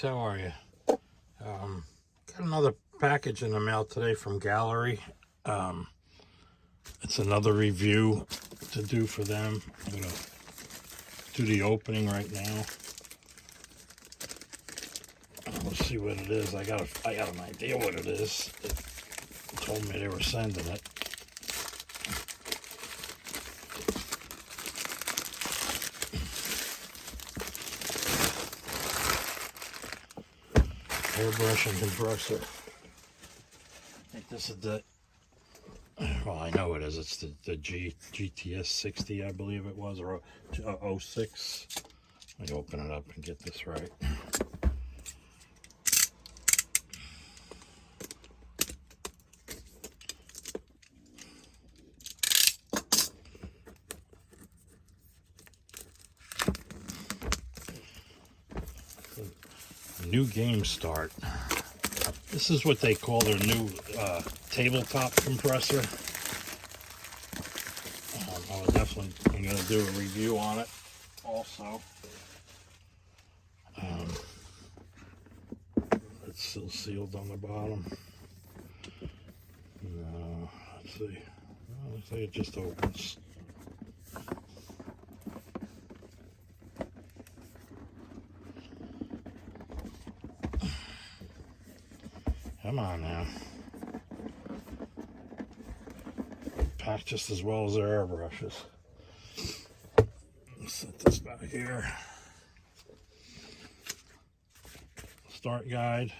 guys, how are you? Got another package in the mail today from Gaahleri. It's another review to do for them. I'm gonna do the opening right now. Let's see what it is. I got an idea what it is. They told me they were sending it. Airbrush and compressor. I think this is the, well, I know it is. It's the GTS-06, I believe it was, or 06. Let me open it up and get this right. New game start. This is what they call their new tabletop compressor. I'm going to do a review on it also. It's still sealed on the bottom. Let's see. Looks like it just opens. Come on now. Packed just as well as their Airbrushes. Let's set this back here. Start guide.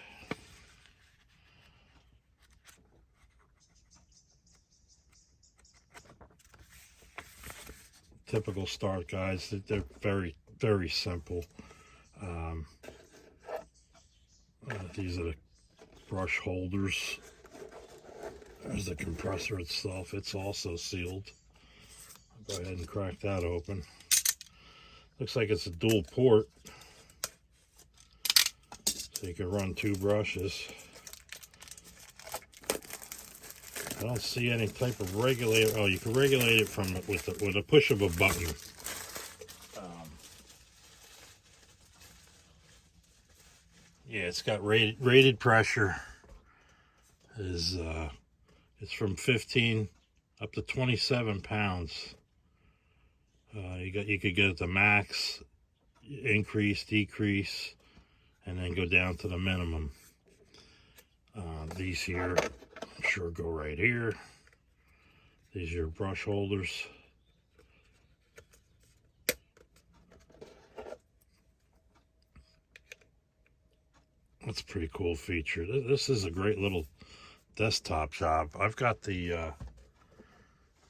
Typical start guides. They're very, very simple. These are the brush holders. There's the compressor itself. It's also sealed. I'll go ahead and crack that open. Looks like it's a dual port, so you can run two brushes. I don't see any type of regulator. Oh, you can regulate it from with a push of a button. Yeah, it's got rated pressure. It's from 15 up to 27 pounds. You could get it to max, increase, decrease, and then go down to the minimum. These here, I'm sure, go right here. These are your brush holders. That's a pretty cool feature. This is a great little desktop job. I've got the,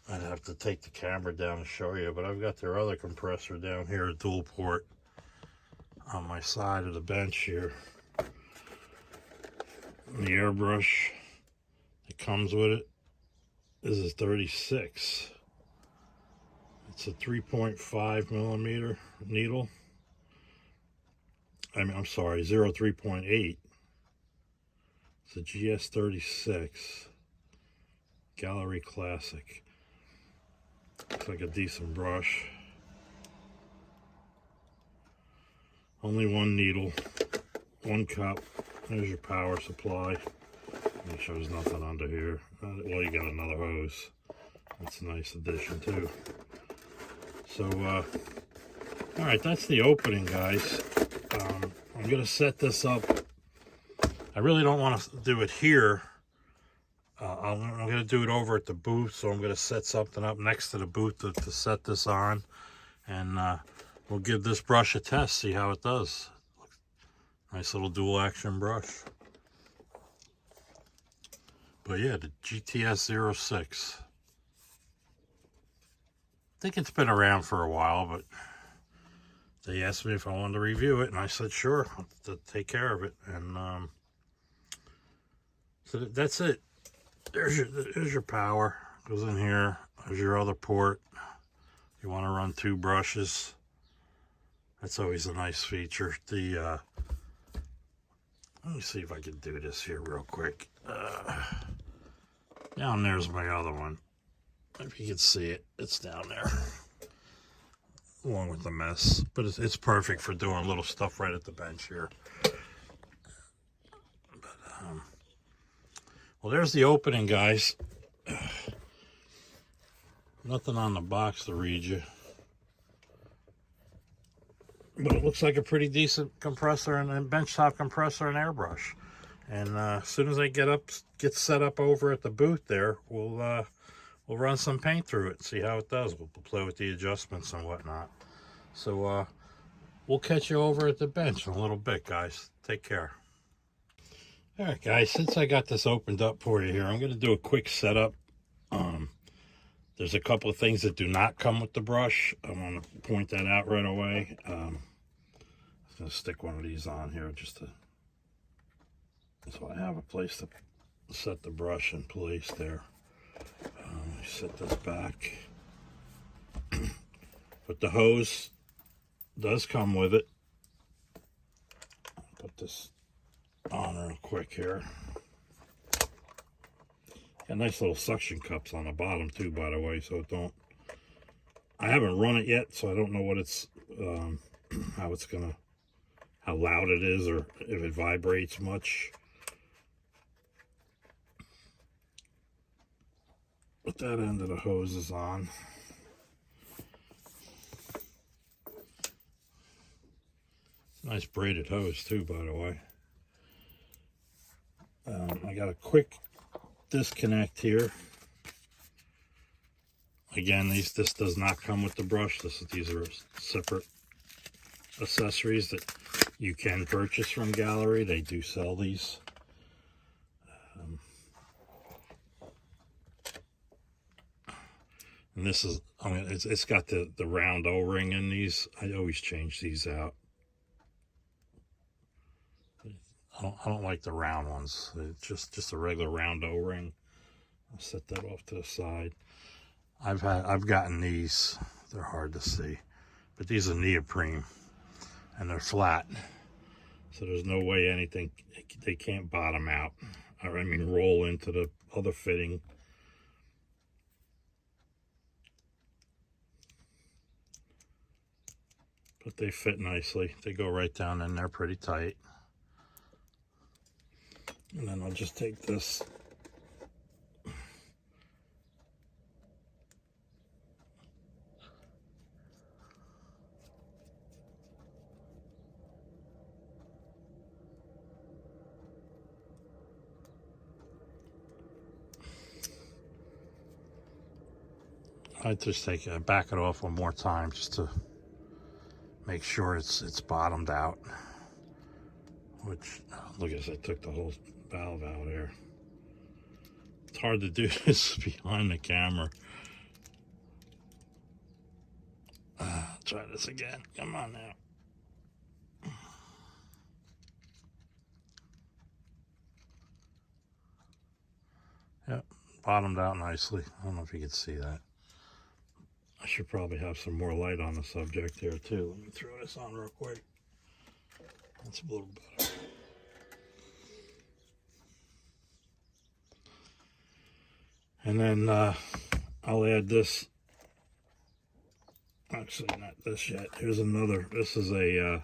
I'd have to take the camera down and show you, but I've got their other compressor down here, a dual port, on my side of the bench here. And the Airbrush that comes with it is a 36. It's a 3.5 millimeter needle. I'm sorry, 0.3.8. It's a GS-06 Gaahleri Classic. Looks like a decent brush. Only one needle, one cup. There's your power supply. It shows nothing under here. Well, you got another hose. That's a nice addition too. So, all right, that's the opening, guys. I'm gonna set this up. I really don't want to do it here. I'm going to do it over at the booth, so I'm going to set something up next to the booth to set this on. And we'll give this brush a test, see how it does. Nice little dual action brush. But yeah, the GTS-06. I think it's been around for a while, but they asked me if I wanted to review it, and I said sure, I'll take care of it. And so that's it. There's your power. Goes in here. There's your other port. You want to run two brushes. That's always a nice feature. Let me see if I can do this here real quick. Down there's my other one. If you can see it, it's down there. Along with the mess. But it's perfect for doing little stuff right at the bench here. Well, there's the opening, guys. Nothing on the box to read you. But it looks like a pretty decent compressor and benchtop compressor and airbrush. And as soon as I get set up over at the booth there, we'll run some paint through it and see how it does. We'll play with the adjustments and whatnot. So we'll catch you over at the bench in a little bit, guys. Take care. All right, guys, since I got this opened up for you here, I'm going to do a quick setup. There's a couple of things that do not come with the brush. I want to point that out right away. I'm going to stick one of these on here so I have a place to set the brush in place there. Let me set this back. But the hose does come with it. I'll put this on real quick here. Got nice little suction cups on the bottom too, by the way, so I haven't run it yet, so I don't know what it's how loud it is or if it vibrates much. But that end of the hose is on. Nice braided hose too, by the way. I got a quick disconnect here. Again, this does not come with the brush. These are separate accessories that you can purchase from Gaahleri. They do sell these. And this is, I mean, it's got the round O-ring in these. I always change these out. I don't like the round ones. It's just a regular round O-ring. I'll set that off to the side. I've gotten these. They're hard to see, but these are neoprene and they're flat, so there's no way they can't bottom out, or I mean roll into the other fitting. But they fit nicely. They go right down in there pretty tight. And then I'll just take this I just back it off one more time just to make sure it's bottomed out. Which, look at this, I took the whole valve out here. It's hard to do this behind the camera. Try this again. Come on now. Yep, bottomed out nicely. I don't know if you can see that. I should probably have some more light on the subject here too. Let me throw this on real quick. That's a little better. And then I'll add this. Actually, not this yet. Here's another. This is a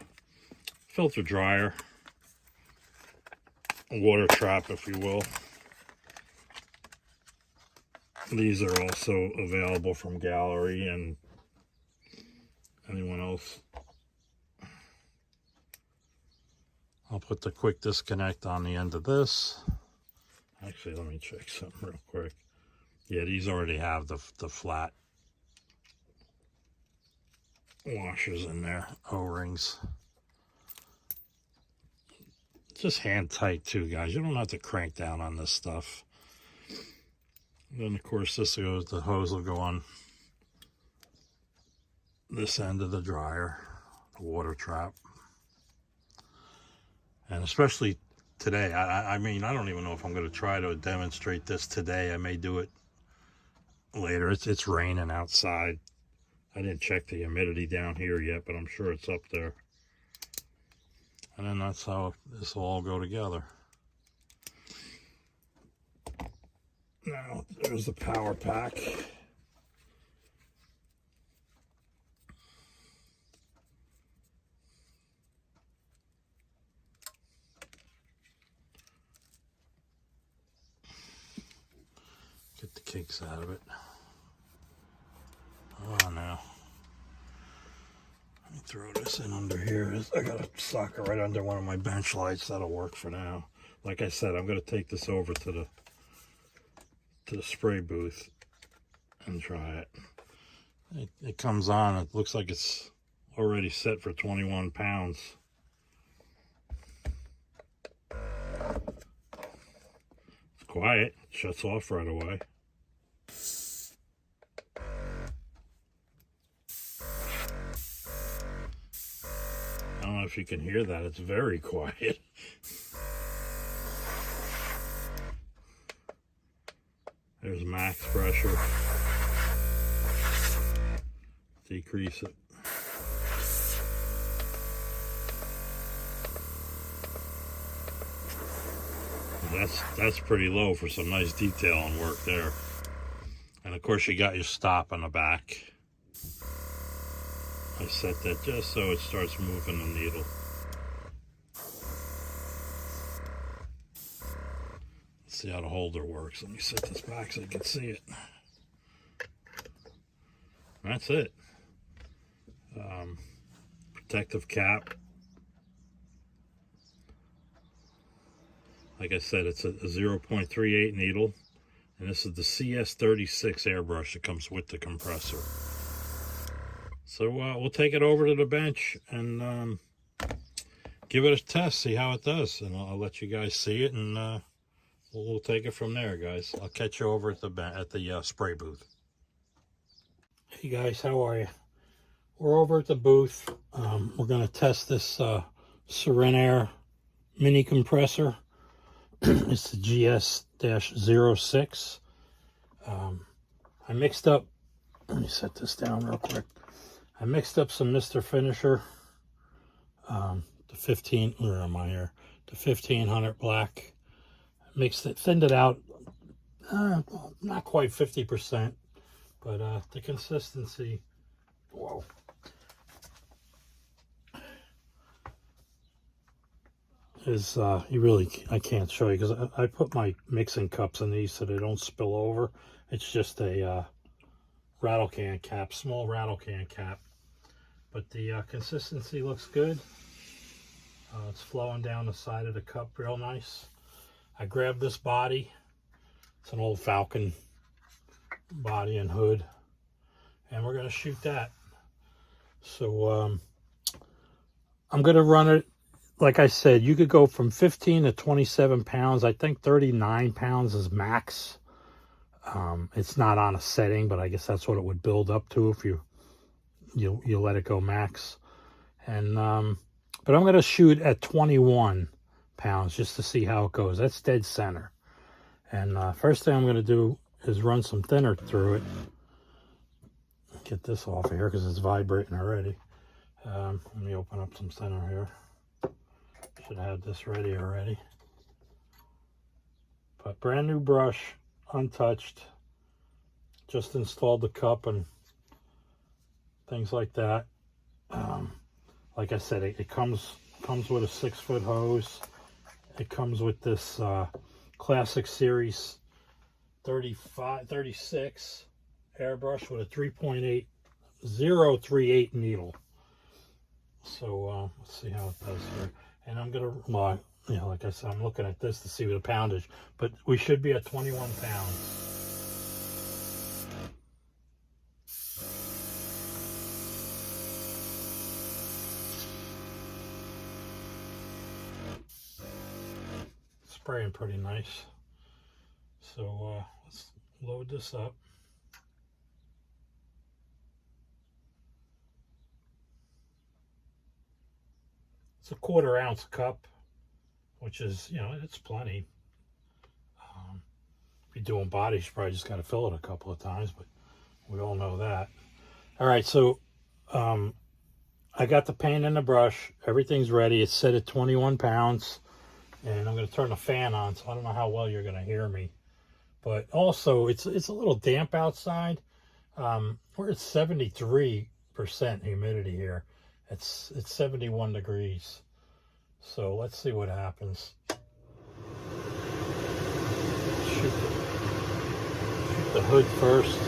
filter dryer, a water trap, if you will. These are also available from Gaahleri and anyone else. I'll put the quick disconnect on the end of this. Actually, let me check something real quick. Yeah, these already have the flat washers in there, O-rings. Just hand tight too, guys. You don't have to crank down on this stuff. And then of course the hose will go on this end of the dryer, the water trap. And especially today, I mean, I don't even know if I'm going to try to demonstrate this today. I may do it later. It's raining outside. I didn't check the humidity down here yet, but I'm sure it's up there. And then that's how this will all go together. Now, there's the power pack. kinks out of it. Oh, now. Let me throw this in under here. I got a socket right under one of my bench lights. That'll work for now. Like I said, I'm going to take this over to the spray booth and try it. It comes on. It looks like it's already set for 21 pounds. It's quiet. It shuts off right away. I don't know if you can hear that. It's very quiet. There's max pressure. Decrease it. That's pretty low for some nice detailing work there. And of course you got your stop on the back. I set that just so it starts moving the needle. Let's see how the holder works. Let me set this back so you can see it. That's it. Protective cap. Like I said, it's a 0.38 needle. And this is the CS-06 airbrush that comes with the compressor. So we'll take it over to the bench and give it a test, see how it does. And I'll let you guys see it, and we'll take it from there, guys. I'll catch you over at the spray booth. Hey guys, how are you? We're over at the booth. We're going to test this SENENAIR mini compressor. It's the GTS-06. I mixed up, let me set this down real quick. I mixed up some Mr. Finisher, the 1500 black. Mixed it, thinned it out, not quite 50%, but the consistency, whoa. Is I can't show you because I put my mixing cups in these so they don't spill over. It's just a rattle can cap, small rattle can cap, but the consistency looks good. It's flowing down the side of the cup real nice. I grabbed this body. It's an old Falcon body and hood, and we're going to shoot that. So I'm going to run it. Like I said, you could go from 15 to 27 pounds. I think 39 pounds is max. It's not on a setting, but I guess that's what it would build up to if you let it go max. And but I'm going to shoot at 21 pounds just to see how it goes. That's dead center. And first thing I'm going to do is run some thinner through it. Get this off of here because it's vibrating already. Let me open up some thinner here. Should have this ready already. But brand new brush, untouched. Just installed the cup and things like that. Like I said, it comes with a 6-foot hose. It comes with this Classic Series 36 airbrush with a 3.8038 needle. So let's see how it does here. And I'm gonna, well, like I said, I'm looking at this to see the poundage, but we should be at 21 pounds. Spraying pretty nice. So let's load this up. It's a 1/4 ounce cup, which is, it's plenty. If you're doing bodies, you probably just got to fill it a couple of times, but we all know that. All right, so I got the paint and the brush. Everything's ready. It's set at 21 pounds, and I'm going to turn the fan on, so I don't know how well you're going to hear me. But also, it's a little damp outside. We're at 73% humidity here. It's 71 degrees. So let's see what happens. Shoot the hood first.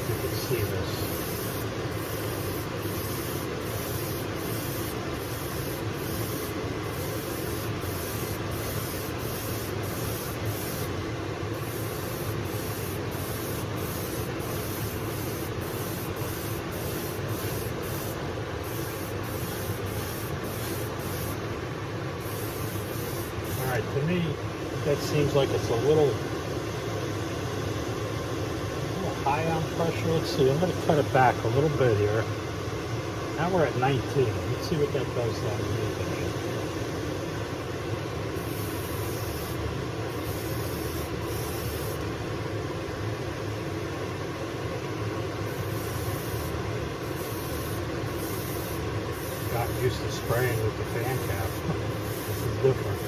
You can see this. Alright, to me, that seems like it's a little high on pressure. Let's see, I'm going to cut it back a little bit here. Now we're at 19. Let's see what that does down underneath it. Got used to spraying with the fan cap. This is different.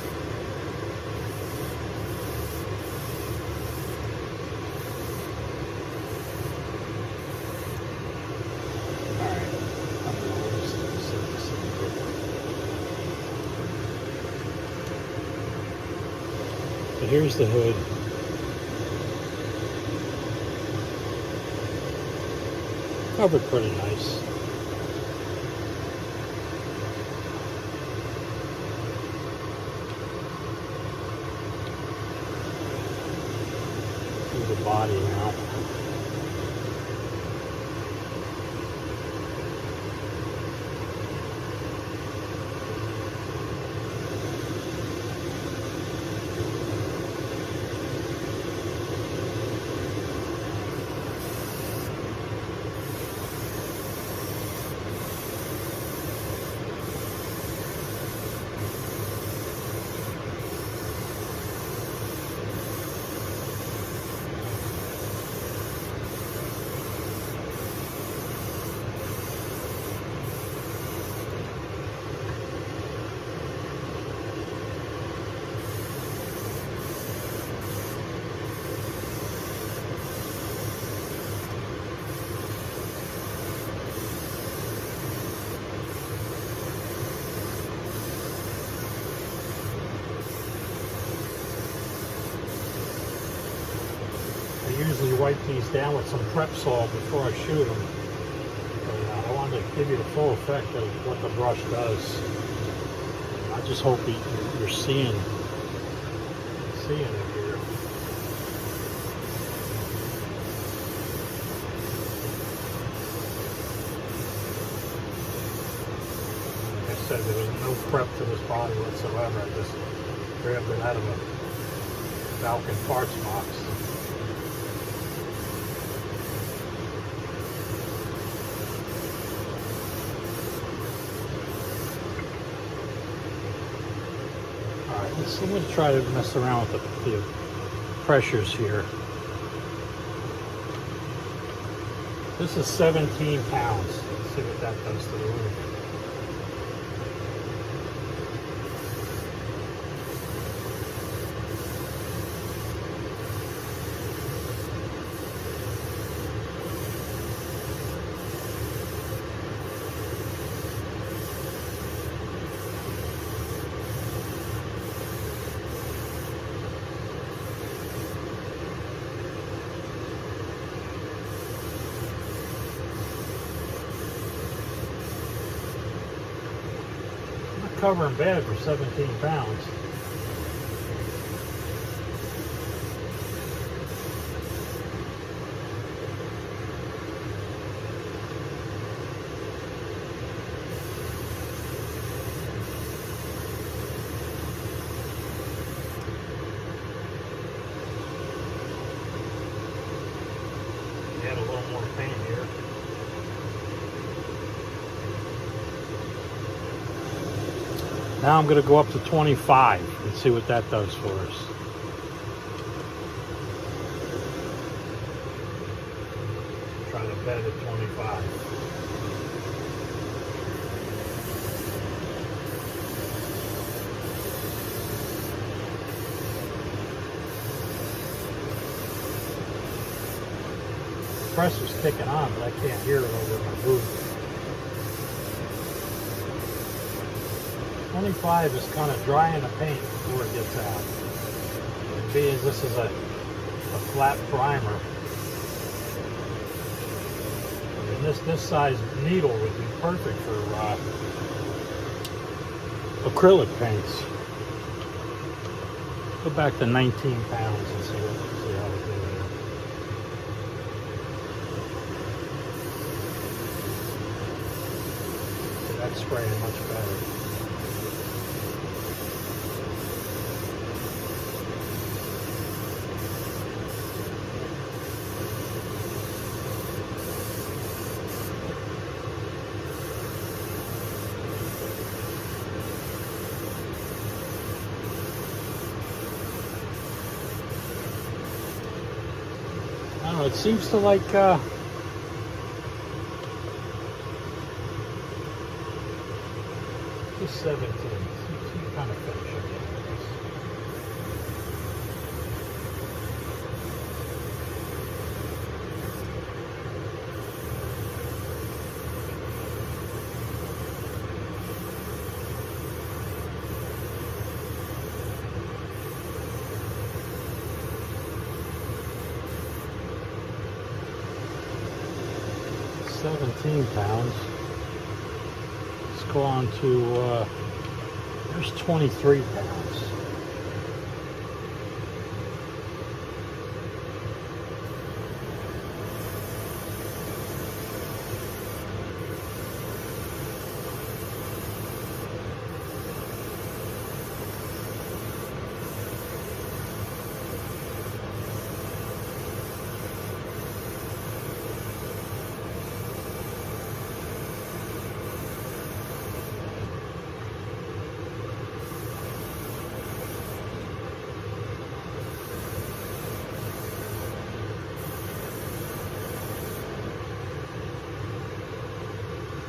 So here's the hood. Covered pretty nice. Here's the body now. I usually wipe these down with some prep salt before I shoot them. But I wanted to give you the full effect of what the brush does. I just hope you're seeing it here. Like I said, there was no prep to this body whatsoever. I just grabbed it out of a Falcon parts box. So I'm going to try to mess around with the pressures here. This is 17 pounds. Let's see what that does to the roof. Covering bed for 17 pounds. Add a little more paint here. Now I'm going to go up to 25 and see what that does for us. Try to bed at 25. compressor's kicking on, but I can't hear it over my booth. 25 is kind of drying the paint before it gets out. And being this is a flat primer, and this size needle would be perfect for acrylic paints. Go back to 19 pounds and see how we do it. That's spraying much better. I don't know, it seems to like just 17. Seems kind of finishing it. £17. Let's go on to there's 23 pounds.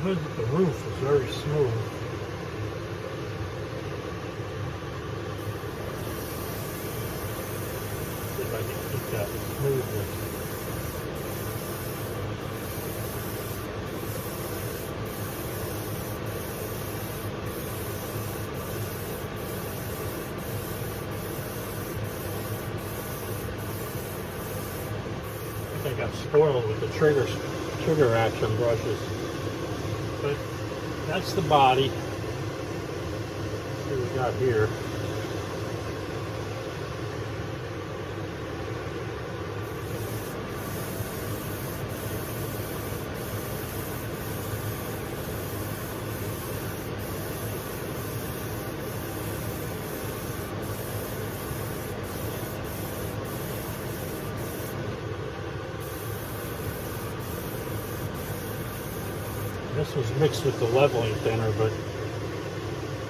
The roof is very smooth. See if I can keep that smoothness. I think I got spoiled with the trigger action brushes. But that's the body. Let's see what we got here. This was mixed with the leveling thinner, but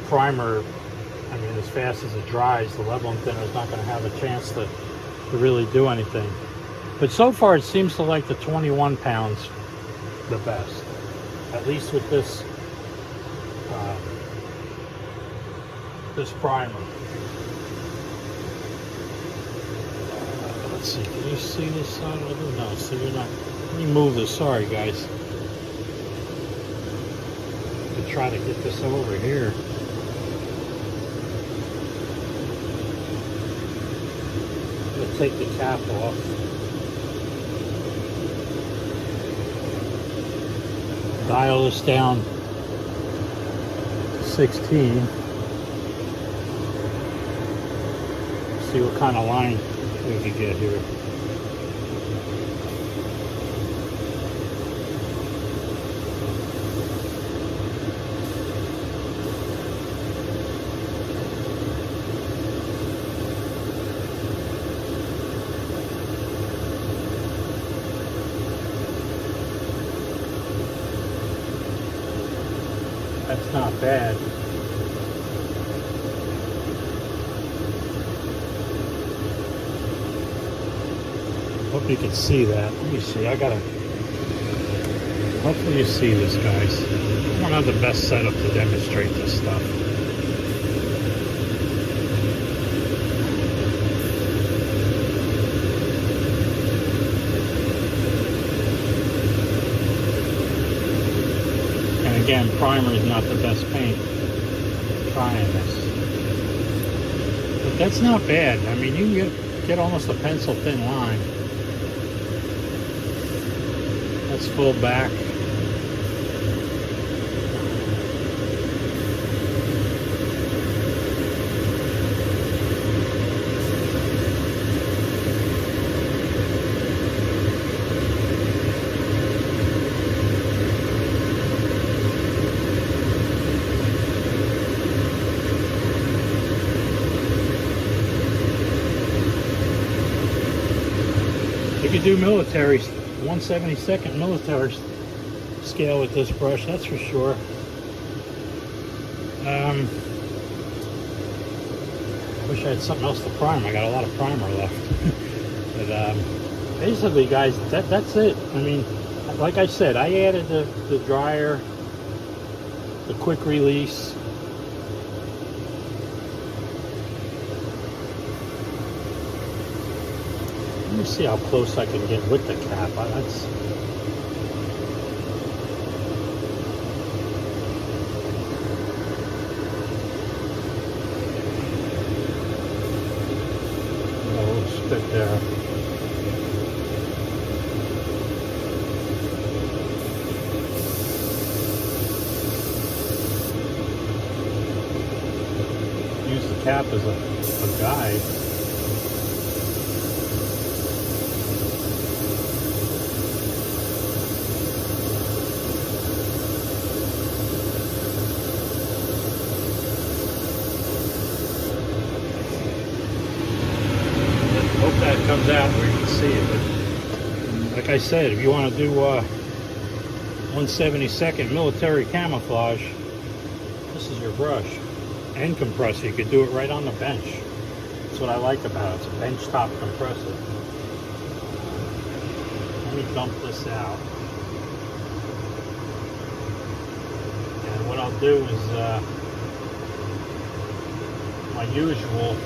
primer, I mean, as fast as it dries, the leveling thinner is not going to have a chance to really do anything. But so far, it seems to like the 21 pounds the best, at least with this this primer. Let's see, can you see this side of it? No, so you're not. Let me move this. Sorry, guys. Try to get this over here. I'm going to take the cap off. Dial this down to 16. See what kind of line we can get here. That's not bad. Hope you can see that. Let me see. Hopefully you see this, guys. I don't have the best setup to demonstrate this stuff. again, primer is not the best paint. Trying this. But that's not bad. I mean, you can get almost a pencil thin line. Let's full back. You can do military, 1/72nd military scale with this brush, that's for sure. Wish I had something else to prime. I got a lot of primer left. But basically, guys, that's it. I mean, like I said, I added the dryer, the quick release. Let me see how close I can get with the cap. That's a little spit there. Use the cap as a guide. Hope that comes out where you can see it. But like I said, if you want to do 1/72nd military camouflage, this is your brush. And compressor, you could do it right on the bench. That's what I like about it. It's a bench top compressor. Let me dump this out. And what I'll do is my usual,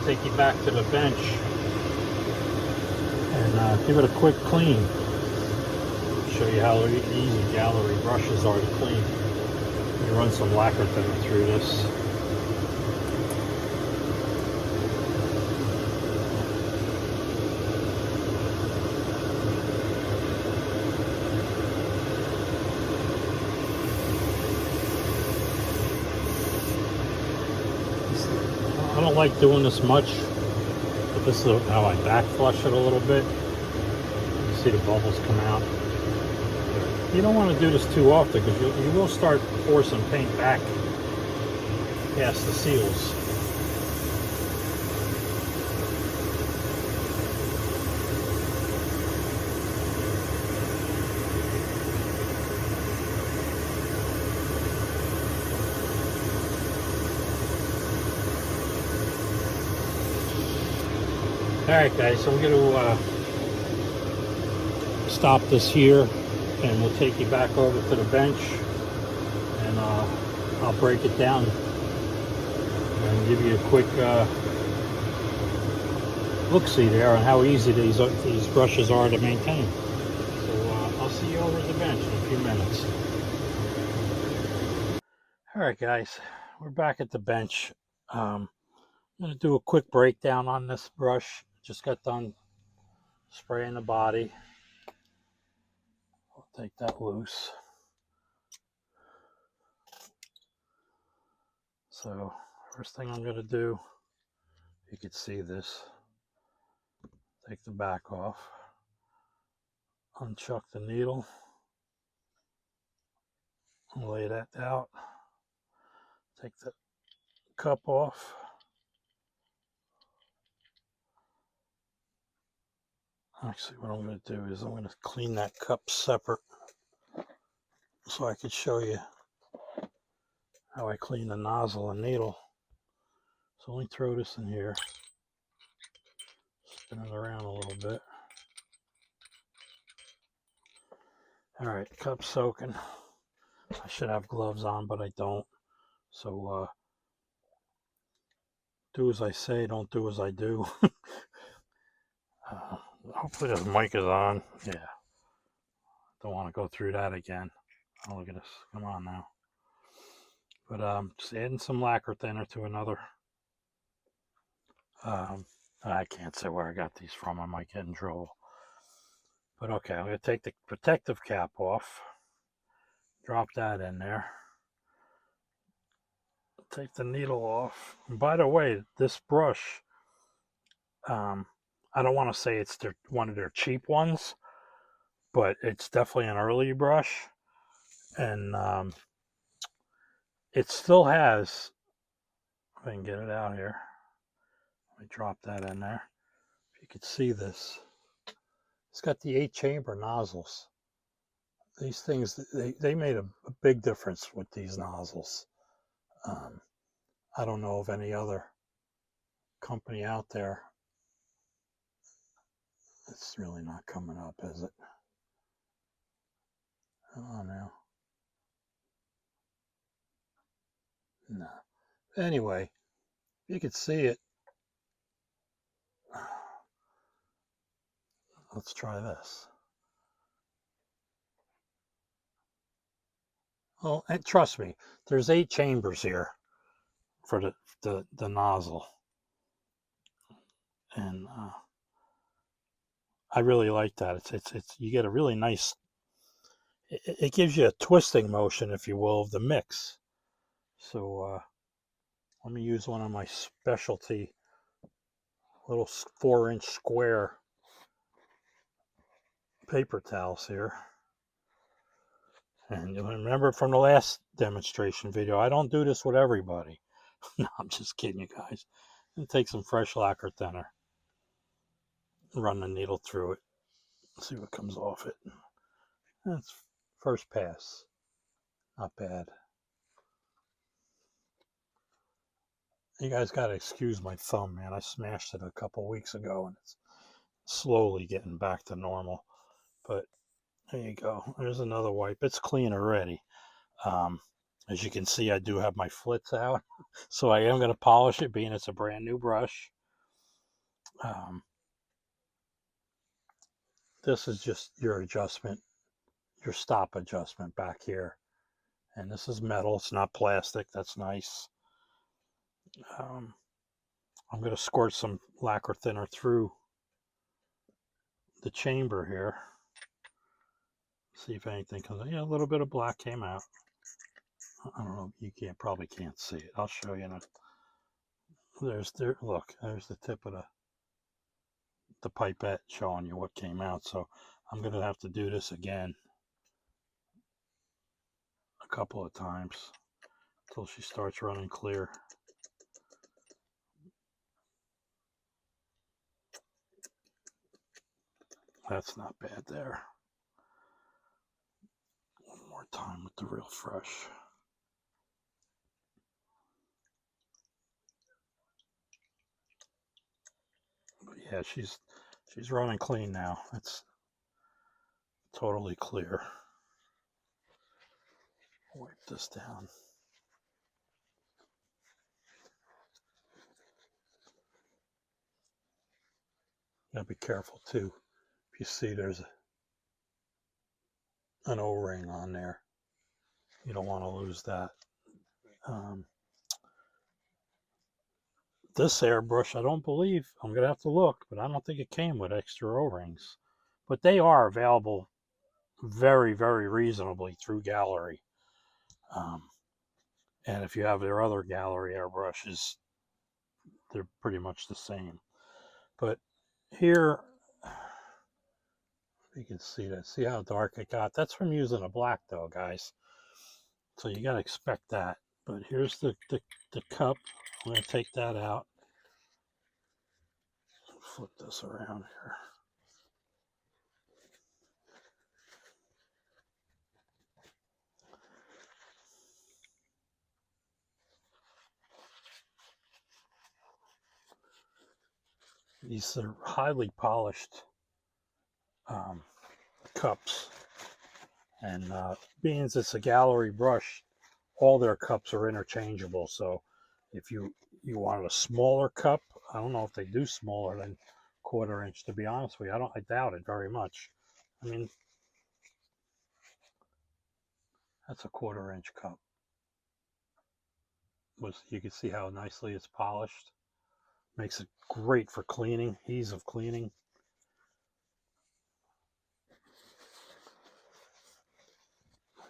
take you back to the bench and give it a quick clean. Show you how easy Gaahleri brushes are to clean. You run some lacquer thinner through this. I don't like doing this much, but this is how I back flush it a little bit. You see the bubbles come out. You don't want to do this too often because you will start forcing paint back past the seals. Alright guys, so I'm going to stop this here and we'll take you back over to the bench and I'll break it down and give you a quick look-see there on how easy these brushes are to maintain. So I'll see you over at the bench in a few minutes. Alright guys, we're back at the bench. I'm going to do a quick breakdown on this brush. Just got done spraying the body. I'll take that loose. So first thing I'm going to do, you can see this, take the back off, unchuck the needle, lay that out, take the cup off. Actually, what I'm going to do is I'm going to clean that cup separate so I could show you how I clean the nozzle and needle. So let me throw this in here, spin it around a little bit. Alright, cup's soaking. I should have gloves on, but I don't. So do as I say, don't do as I do. Hopefully this mic is on. Yeah. Don't want to go through that again. Oh, look at this. Come on now. But just adding some lacquer thinner to another. I can't say where I got these from. I might get in trouble. But okay, I'm going to take the protective cap off. Drop that in there. Take the needle off. And by the way, this brush, I don't want to say it's one of their cheap ones, but it's definitely an early brush. And it still has, if I can get it out here, let me drop that in there. If you could see this, it's got the 8-chamber nozzles. These things, they made a big difference with these nozzles. I don't know of any other company out there. It's really not coming up, is it? Oh, no. No. Anyway, you could see it. Let's try this. Oh, and trust me, there's 8 chambers here for the nozzle. And I really like that. It's you get a really nice, it gives you a twisting motion, if you will, of the mix. So let me use one of my specialty little 4-inch square paper towels here. And you'll remember from the last demonstration video, I don't do this with everybody. No, I'm just kidding you guys. And take some fresh lacquer thinner. Run the needle through it. See what comes off it. That's first pass. Not bad. You guys got to excuse my thumb, man. I smashed it a couple weeks ago and it's slowly getting back to normal. But there you go. There's another wipe. It's clean already. As you can see, I do have my flits out. So I am going to polish it, being it's a brand new brush. This is just your adjustment, your stop adjustment back here. And this is metal. It's not plastic. That's nice. I'm going to squirt some lacquer thinner through the chamber here. See if anything comes out. Yeah, a little bit of black came out. I don't know. You probably can't see it. I'll show you. Look, there's the tip of the pipette showing you what came out. So I'm going to have to do this again a couple of times until she starts running clear. That's not bad there. One more time with the Real Fresh. But yeah, she's running clean now. It's totally clear. Wipe this down. Gotta be careful too. If you see there's an O-ring on there, you don't want to lose that. This airbrush, I don't believe, I'm gonna have to look, but I don't think it came with extra O-rings. But they are available very, very reasonably through Gaahleri. And if you have their other Gaahleri airbrushes, they're pretty much the same. But here, you can see that. See how dark it got? That's from using a black though, guys. So you got to expect that. But here's the cup. I'm going to take that out. Flip this around here. These are highly polished cups. And being as it's a Gaahleri brush, all their cups are interchangeable. So if you wanted a smaller cup, I don't know if they do smaller than 1/4 inch, to be honest with you. I doubt it very much. I mean, That's a 1/4 inch cup. You can see how nicely it's polished. Makes it great for cleaning, ease of cleaning.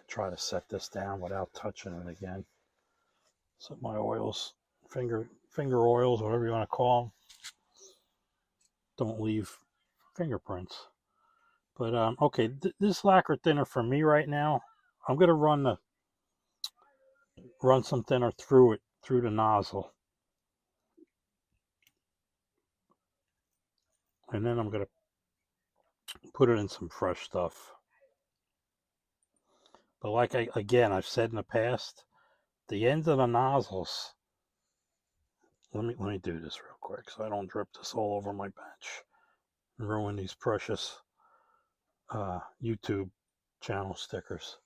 Try to set this down without touching it again. So my oils, finger oils, whatever you want to call them, don't leave fingerprints. But okay, this lacquer thinner for me right now, I'm gonna run some thinner through the nozzle, and then I'm gonna put it in some fresh stuff. But like I've said in the past, the ends of the nozzles. Let me do this real quick so I don't drip this all over my bench and ruin these precious YouTube channel stickers.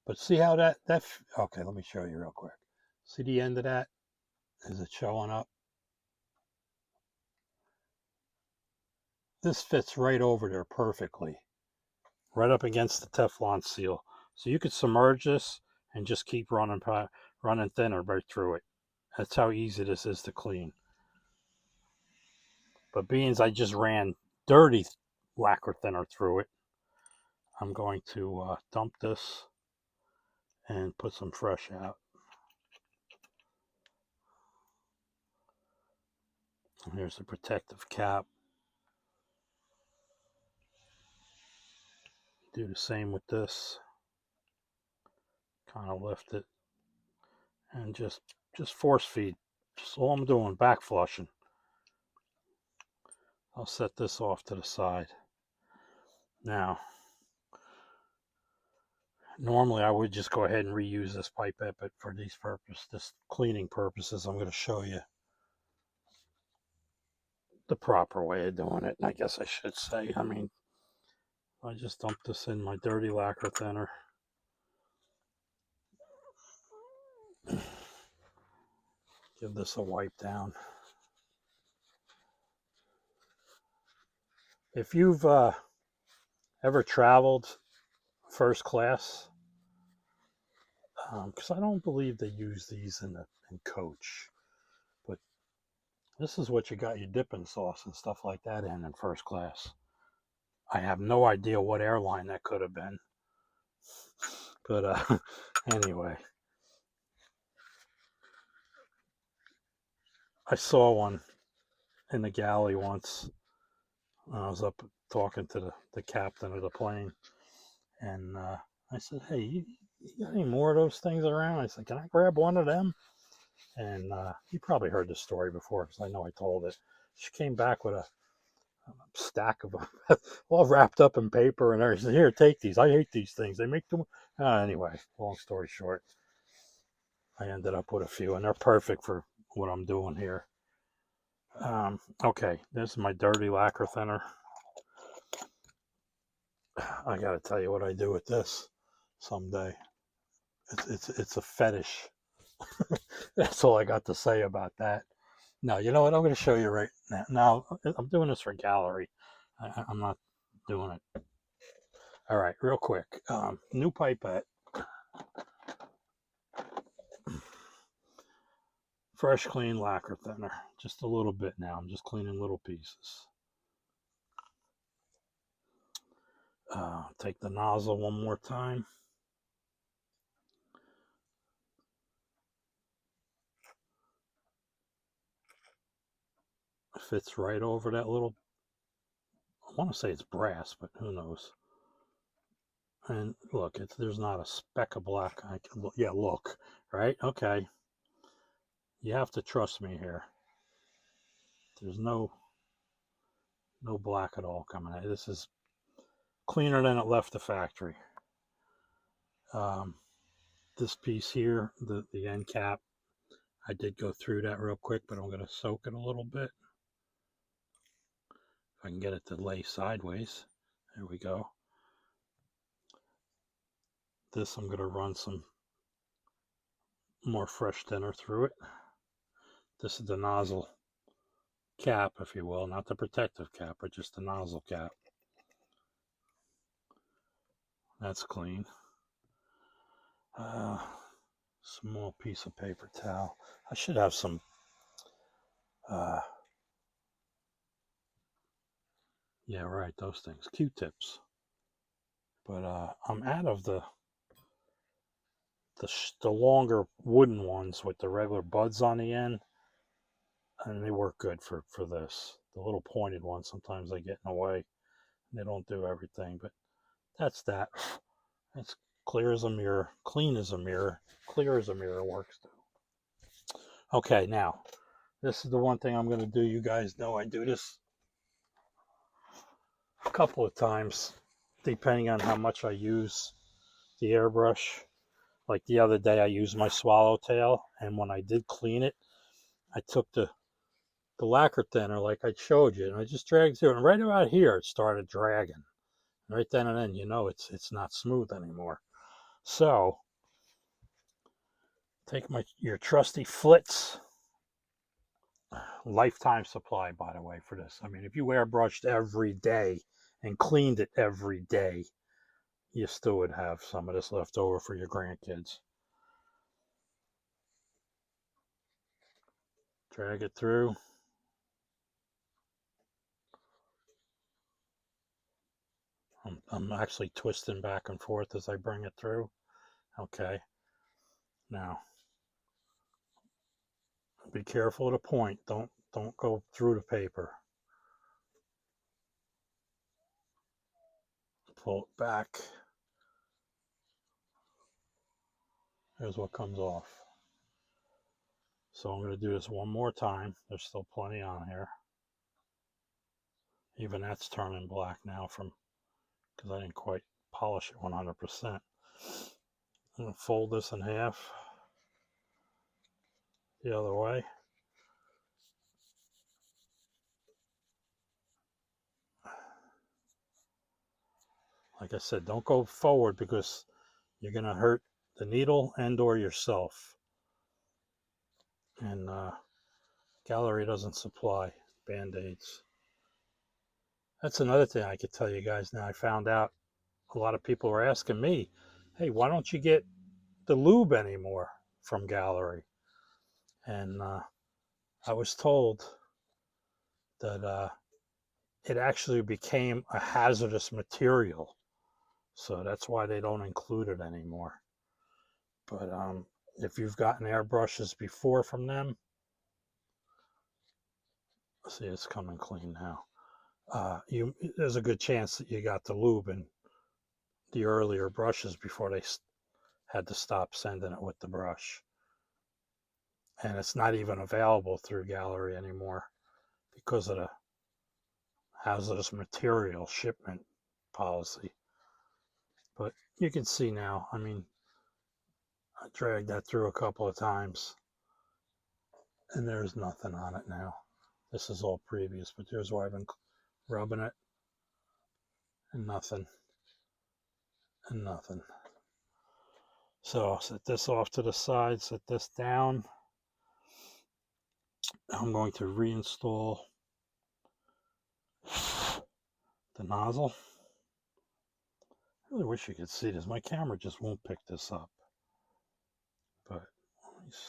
But see how okay, let me show you real quick. See the end of that? Is it showing up? This fits right over there perfectly, right up against the Teflon seal. So you could submerge this and just keep running thinner right through it. That's how easy this is to clean. But being I just ran dirty lacquer thinner through it, I'm going to dump this and put some fresh out. And here's the protective cap. Do the same with this. Kind of lift it and just force feed. Just all I'm doing, back flushing. I'll set this off to the side. Now, normally I would just go ahead and reuse this pipette, but for this cleaning purposes, I'm going to show you the proper way of doing it. I guess I should say, I just dumped this in my dirty lacquer thinner. Give this a wipe down. If you've ever traveled first class, because I don't believe they use these in coach, but this is what you got your dipping sauce and stuff like that in first class. I have no idea what airline that could have been, but anyway, I saw one in the galley once. I was up talking to the captain of the plane, and I said, "Hey, you got any more of those things around?" I said, "Can I grab one of them?" And you probably heard this story before because I know I told it. She came back with a stack of them, all wrapped up in paper and everything. "Here, take these. I hate these things. They make too much." Anyway, long story short, I ended up with a few, and they're perfect for what I'm doing here. Okay, this is my dirty lacquer thinner. I gotta tell you what I do with this someday. It's a fetish. That's all I got to say about that. No, you know what? I'm going to show you right now. Now, I'm doing this for Gaahleri. I'm not doing it. All right, real quick. New pipette. Fresh, clean lacquer thinner. Just a little bit now. I'm just cleaning little pieces. Take the nozzle one more time. Fits right over that little, I want to say it's brass, but who knows. And look, there's not a speck of black. Yeah, look, right? Okay. You have to trust me here. There's no black at all coming out. This is cleaner than it left the factory. This piece here, the end cap, I did go through that real quick, but I'm going to soak it a little bit. If I can get it to lay sideways. There we go. This I'm going to run some more fresh thinner through it. This is the nozzle cap, if you will, not the protective cap, but just the nozzle cap. That's clean. Small piece of paper towel. I should have some yeah, right, those things, Q-tips. But I'm out of the longer wooden ones with the regular buds on the end, and they work good for this. The little pointed ones, sometimes they get in the way. They don't do everything, but that's that. It's clear as a mirror, clean as a mirror, clear as a mirror works too. Okay, now, this is the one thing I'm going to do. You guys know I do this a couple of times, depending on how much I use the airbrush. Like the other day, I used my swallowtail, and when I did clean it, I took the lacquer thinner like I showed you, and I just dragged through it. And right about here, it started dragging. Right then and then, you know it's not smooth anymore. So take your trusty Flitz, lifetime supply, by the way, for this. I mean, if you airbrushed every day and cleaned it every day, you still would have some of this left over for your grandkids. Drag it through. I'm actually twisting back and forth as I bring it through. Okay. Now, be careful of the point. Don't go through the paper. Pull it back. Here's what comes off. So I'm going to do this one more time. There's still plenty on here. Even that's turning black now because I didn't quite polish it 100%. I'm going to fold this in half the other way. Like I said, don't go forward because you're going to hurt the needle and or yourself. And Gaahleri doesn't supply Band-Aids. That's another thing I could tell you guys now. I found out a lot of people were asking me, hey, why don't you get the lube anymore from Gaahleri? And I was told that it actually became a hazardous material. So that's why they don't include it anymore. But if you've gotten airbrushes before from them, see, it's coming clean now. There's a good chance that you got the lube in the earlier brushes before they had to stop sending it with the brush. And it's not even available through Gaahleri anymore because of the hazardous material shipment policy. But you can see now, I mean, I dragged that through a couple of times and there's nothing on it now. This is all previous, but here's where I've been rubbing it and nothing and nothing. So I'll set this off to the side, set this down. I'm going to reinstall the nozzle. I really wish you could see this. My camera just won't pick this up. But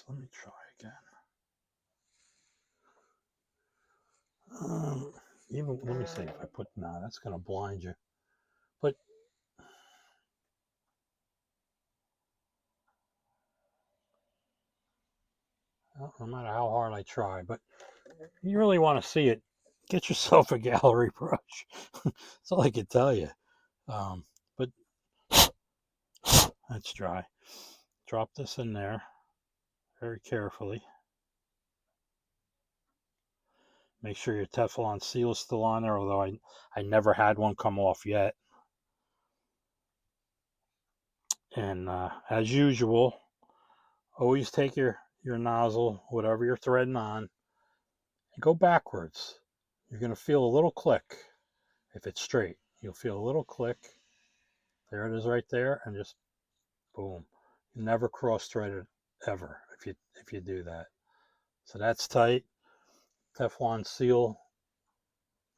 let me try again. Let me see if I put, no, that's going to blind you. But no matter how hard I try, but you really want to see it, get yourself a Gaahleri brush. That's all I can tell you. But that's dry. Drop this in there very carefully. Make sure your Teflon seal is still on there, although I never had one come off yet. And as usual, always take your nozzle, whatever you're threading on, and go backwards. You're going to feel a little click. If it's straight, you'll feel a little click. There it is right there, and just boom. You never cross-thread it ever if you do that. So that's tight. Teflon seal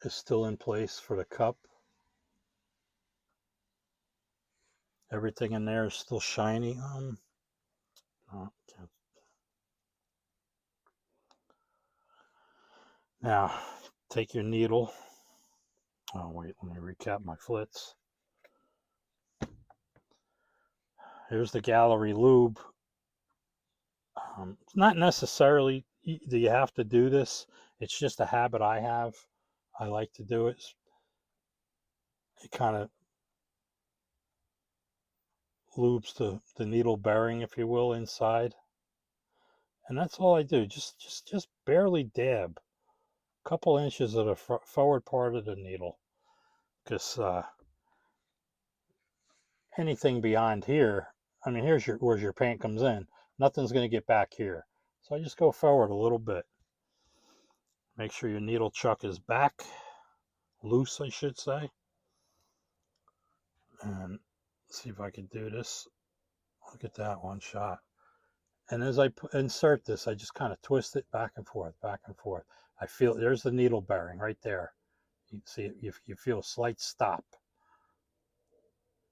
is still in place for the cup. Everything in there is still shiny. Oh, now take your needle. Oh wait, let me recap my flits. Here's the Gaahleri lube. It's not necessarily do you have to do this. It's just a habit I have. I like to do it. It kind of lubes the needle bearing, if you will, inside. And that's all I do. Just barely dab. A couple inches of the forward part of the needle. Because anything beyond here, I mean, here's where your paint comes in. Nothing's going to get back here. So I just go forward a little bit. Make sure your needle chuck is back. Loose, I should say. And see if I can do this. Look at that, one shot. And as I insert this, I just kind of twist it back and forth, back and forth. I feel there's the needle bearing right there. You see it, you feel a slight stop.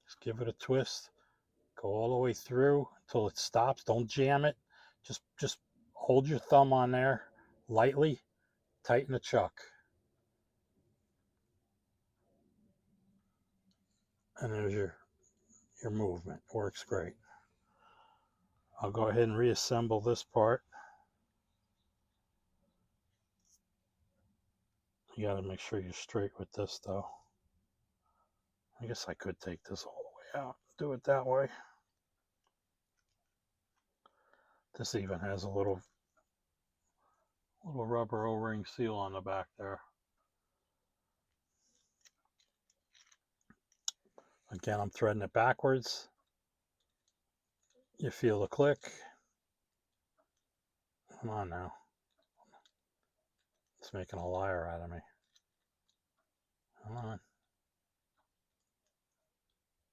Just give it a twist. Go all the way through until it stops. Don't jam it. Just hold your thumb on there lightly. Tighten the chuck. And there's your movement. Works great. I'll go ahead and reassemble this part. You got to make sure you're straight with this though. I guess I could take this all the way out. Do it that way. This even has a little rubber O-ring seal on the back there. Again, I'm threading it backwards. You feel the click. Come on now. It's making a liar out of me. Come on.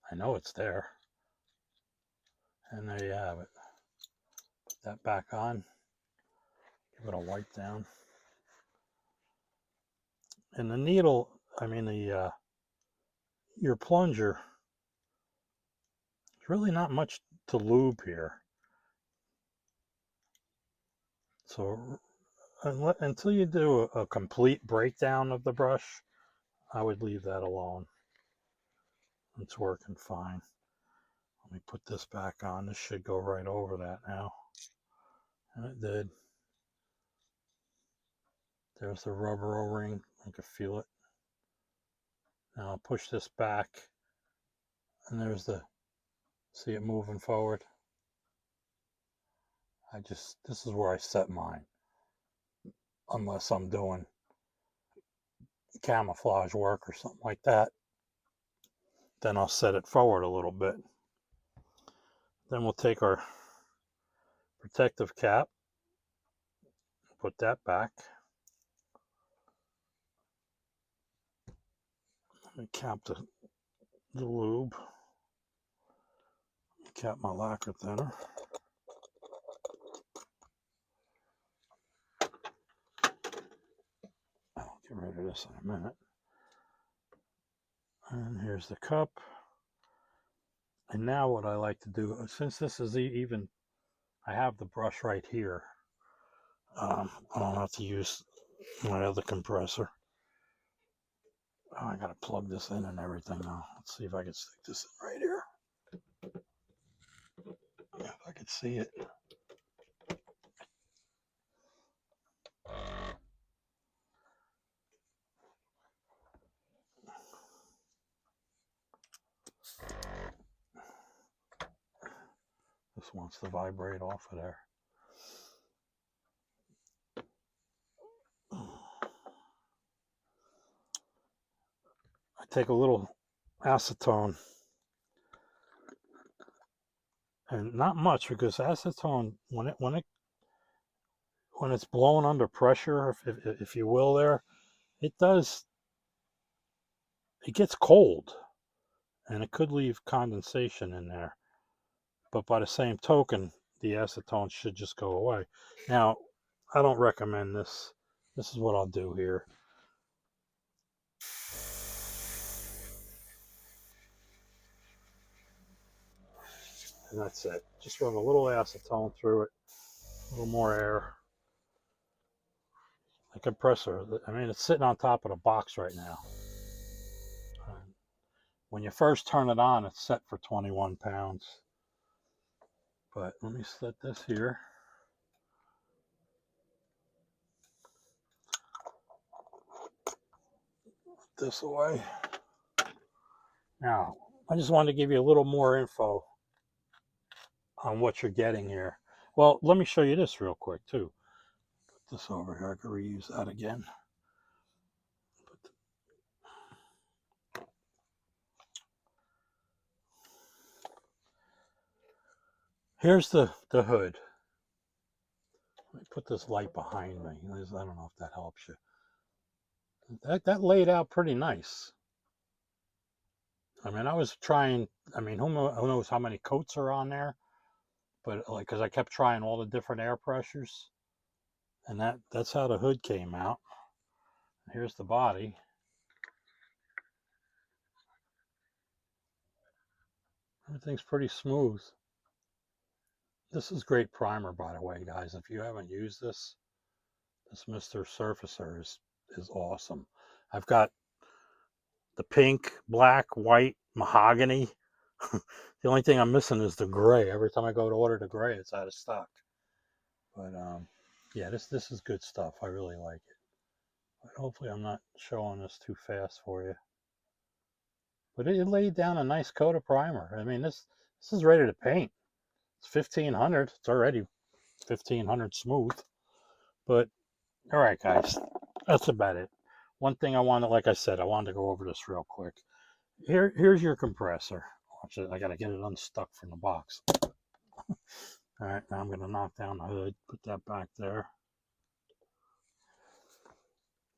I know it's there. And there you have it. Put that back on. Give it a wipe down. And the needle, I mean your plunger, there's really not much to lube here. So until you do a complete breakdown of the brush, I would leave that alone. It's working fine. Let me put this back on. This should go right over that now. And it did. There's the rubber O-ring. I can feel it. Now I'll push this back. And there's see it moving forward. This is where I set mine. Unless I'm doing camouflage work or something like that. Then I'll set it forward a little bit. Then we'll take our protective cap, put that back. Let me cap the lube. Cap my lacquer thinner. I'll get rid of this in a minute. And here's the cup. And now what I like to do, since this is even, I have the brush right here. I don't have to use my other compressor. Oh, I gotta plug this in and everything now. Let's see if I can stick this in right here. Yeah, if I can see it. This wants to vibrate off of there. I take a little acetone, and not much, because acetone, when it's blown under pressure, if you will, there, it gets cold, and it could leave condensation in there. But by the same token, the acetone should just go away. Now, I don't recommend this. This is what I'll do here. and that's it. Just run a little acetone through it, a little more air. The compressor, I mean, it's sitting on top of the box right now. When you first turn it on, it's set for 21 pounds. But let me set this here. This away. Now, I just wanted to give you a little more info on what you're getting here. Well, let me show you this real quick too. Put this over here. I can reuse that again. Here's the hood. Let me put this light behind me. I don't know if that helps you. That laid out pretty nice. I mean, I was trying, I mean, who knows how many coats are on there, but like, because I kept trying all the different air pressures, and that's how the hood came out. Here's the body. Everything's pretty smooth. This is great primer, by the way, guys. If you haven't used this Mr. Surfacer is awesome. I've got the pink, black, white, mahogany. The only thing I'm missing is the gray. Every time I go to order the gray, it's out of stock. But yeah, this is good stuff. I really like it. But hopefully I'm not showing this too fast for you. But it laid down a nice coat of primer. I mean, this is ready to paint. It's 1500. It's already 1500 smooth. But all right, guys, that's about it. One thing I wanted, like I said, I wanted to go over this real quick. Here's your compressor. Watch it. I got to get it unstuck from the box. All right, now I'm going to knock down the hood, put that back there.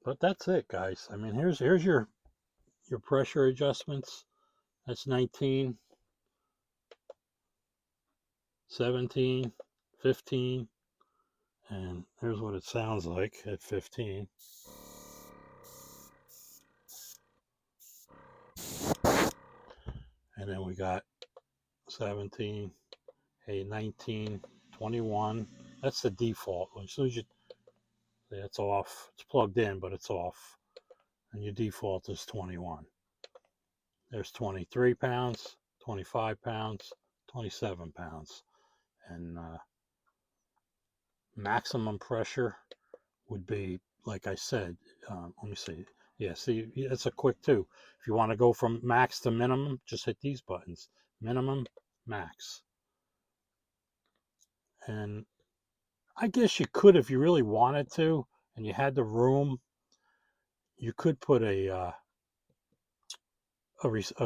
But that's it, guys. I mean, here's your pressure adjustments. That's 19, 17, 15, and here's what it sounds like at 15. And then we got 17, 19, 21. That's the default. As soon as you, it's off. It's plugged in, but it's off. And your default is 21. There's 23 pounds, 25 pounds, 27 pounds. And maximum pressure would be, like I said, let me see. Yeah, see, it's a quick too. If you want to go from max to minimum, just hit these buttons. Minimum, max. And I guess you could, if you really wanted to, and you had the room, you could put a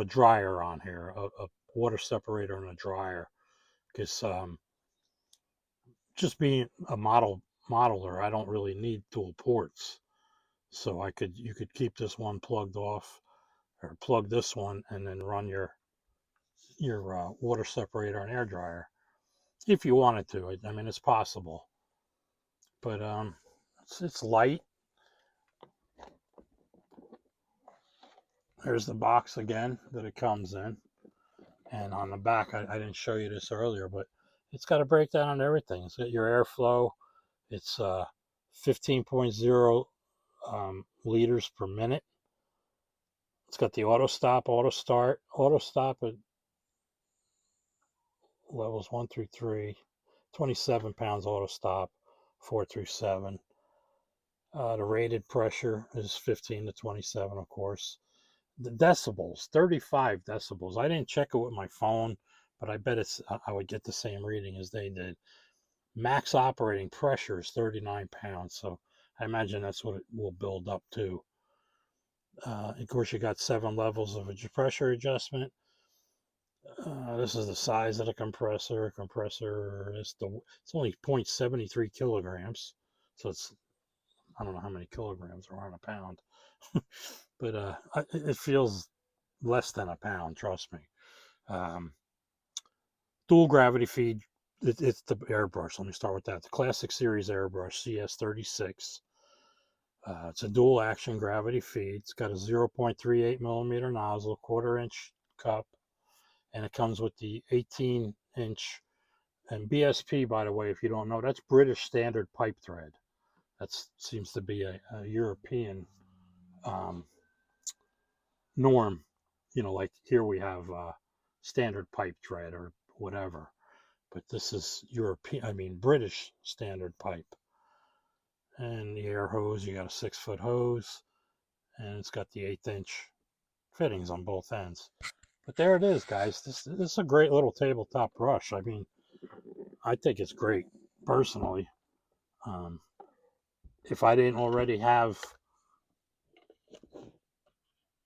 dryer on here, a water separator and a dryer, because just being a modeler, I don't really need dual ports, so you could keep this one plugged off, or plug this one and then run your water separator and air dryer if you wanted to. I mean, it's possible, but it's light. There's the box again that it comes in. And on the back, I didn't show you this earlier, but it's got a breakdown on everything. It's got your airflow. It's 15.0 liters per minute. It's got the auto stop, auto start, auto stop at levels 1 through 3, 27 pounds auto stop, 4 through 7. The rated pressure is 15 to 27, of course. The decibels, 35 decibels. I didn't check it with my phone, but I bet I would get the same reading as they did. Max operating pressure is 39 pounds, so I imagine that's what it will build up to. Of course, you got 7 levels of pressure adjustment. This is the size of the compressor. It's only 0.73 kilograms, so I don't know how many kilograms are on a pound. But it feels less than a pound, trust me. Dual gravity feed, it's the airbrush. Let me start with that. The Classic Series airbrush, CS-06. It's a dual action gravity feed. It's got a 0.38 millimeter nozzle, 1/4 inch cup, and it comes with the 18 inch. And BSP, by the way, if you don't know, that's British Standard Pipe Thread. That seems to be a European norm. You know, like here we have standard pipe thread or whatever, but this is European, I mean British standard pipe. And the air hose, you got a 6-foot hose, and it's got the 1/8 inch fittings on both ends. But there it is, guys. This is a great little tabletop brush. I mean, I think it's great personally. If I didn't already have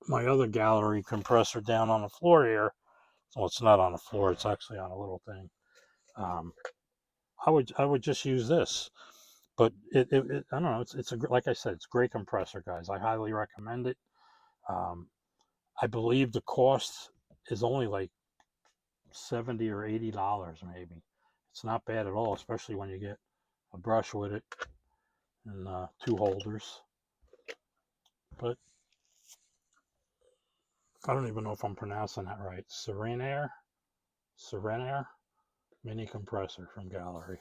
my other Gaahleri compressor down on the floor here, well, it's not on the floor, it's actually on a little thing. I would just use this. But I don't know. It's a, like I said, it's a great compressor, guys. I highly recommend it. I believe the cost is only like $70 or $80 maybe. It's not bad at all, especially when you get a brush with it and 2 holders. But I don't even know if I'm pronouncing that right. SENENAIR mini compressor from Gaahleri.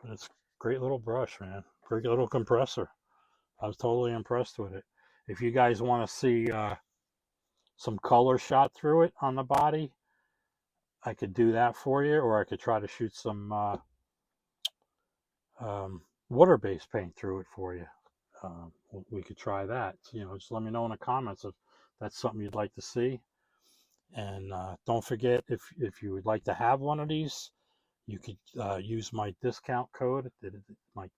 But it's a great little brush, man. Great little compressor. I was totally impressed with it. If you guys want to see some color shot through it on the body, I could do that for you, or I could try to shoot some water-based paint through it for you. We could try that. You know, just let me know in the comments if that's something you'd like to see. And don't forget, if you would like to have one of these, you could use my discount code.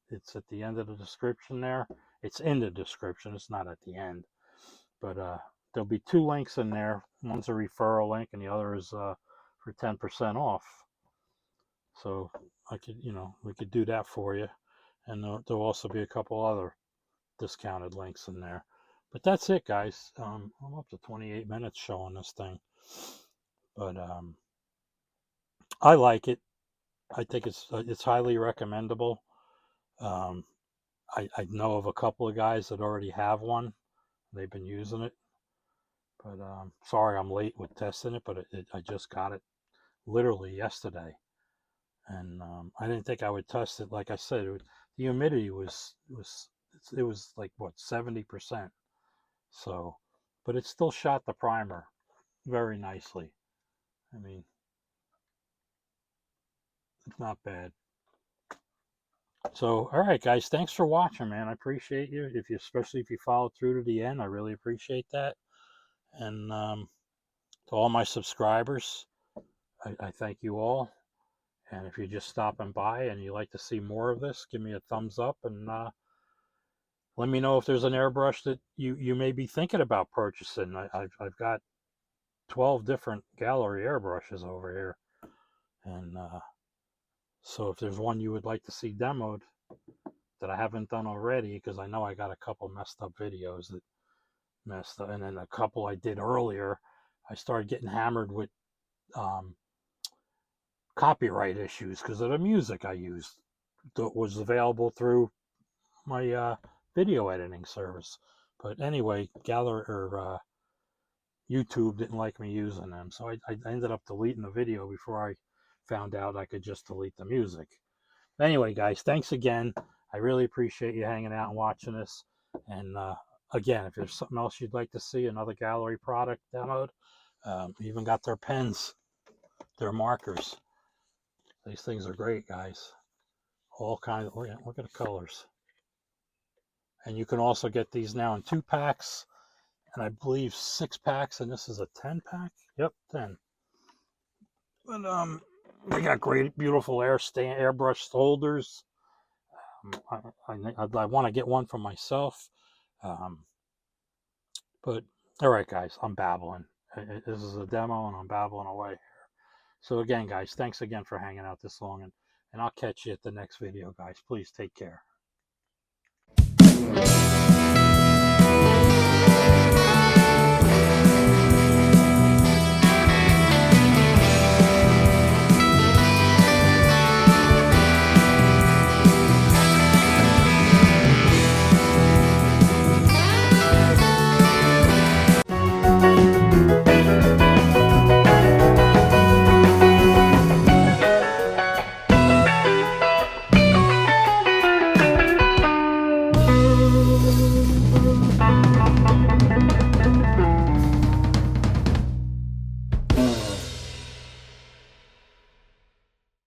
It's at the end of the description there. It's in the description. It's not at the end. But there'll be 2 links in there. One's a referral link, and the other is for 10% off. So I could, you know, we could do that for you. And there'll also be a couple other discounted links in there. But that's it, guys. I'm up to 28 minutes showing this thing. But I like it. I think it's highly recommendable. I know of a couple of guys that already have one. They've been using it. But sorry I'm late with testing it, but I just got it literally yesterday. And I didn't think I would test it. Like I said, the humidity was like, what, 70%. So, but it still shot the primer very nicely. I mean, it's not bad. So, all right, guys, thanks for watching, man. I appreciate you. Especially if you followed through to the end, I really appreciate that. And to all my subscribers, I thank you all. And if you're just stopping by and you like to see more of this, give me a thumbs up and let me know if there's an airbrush that you may be thinking about purchasing. I've got 12 different Gaahleri airbrushes over here. And so if there's one you would like to see demoed that I haven't done already, because I know I got a couple messed up videos that messed up, and then a couple I did earlier, I started getting hammered with copyright issues because of the music I used that was available through my video editing service. But anyway, Gaahleri or YouTube didn't like me using them, so I ended up deleting the video before I found out I could just delete the music. Anyway, guys, thanks again. I really appreciate you hanging out and watching this. And again, if there's something else you'd like to see, another Gaahleri product demoed, even got their pens, their markers. These things are great, guys. All kinds of, look at the colors. And you can also get these now in 2 packs, and I believe 6 packs, and this is a 10-pack. Yep, 10. But they got great, beautiful airbrush holders. I want to get one for myself. But all right, guys, I'm babbling. This is a demo, and I'm babbling away here. So again, guys, thanks again for hanging out this long, and I'll catch you at the next video, guys. Please take care.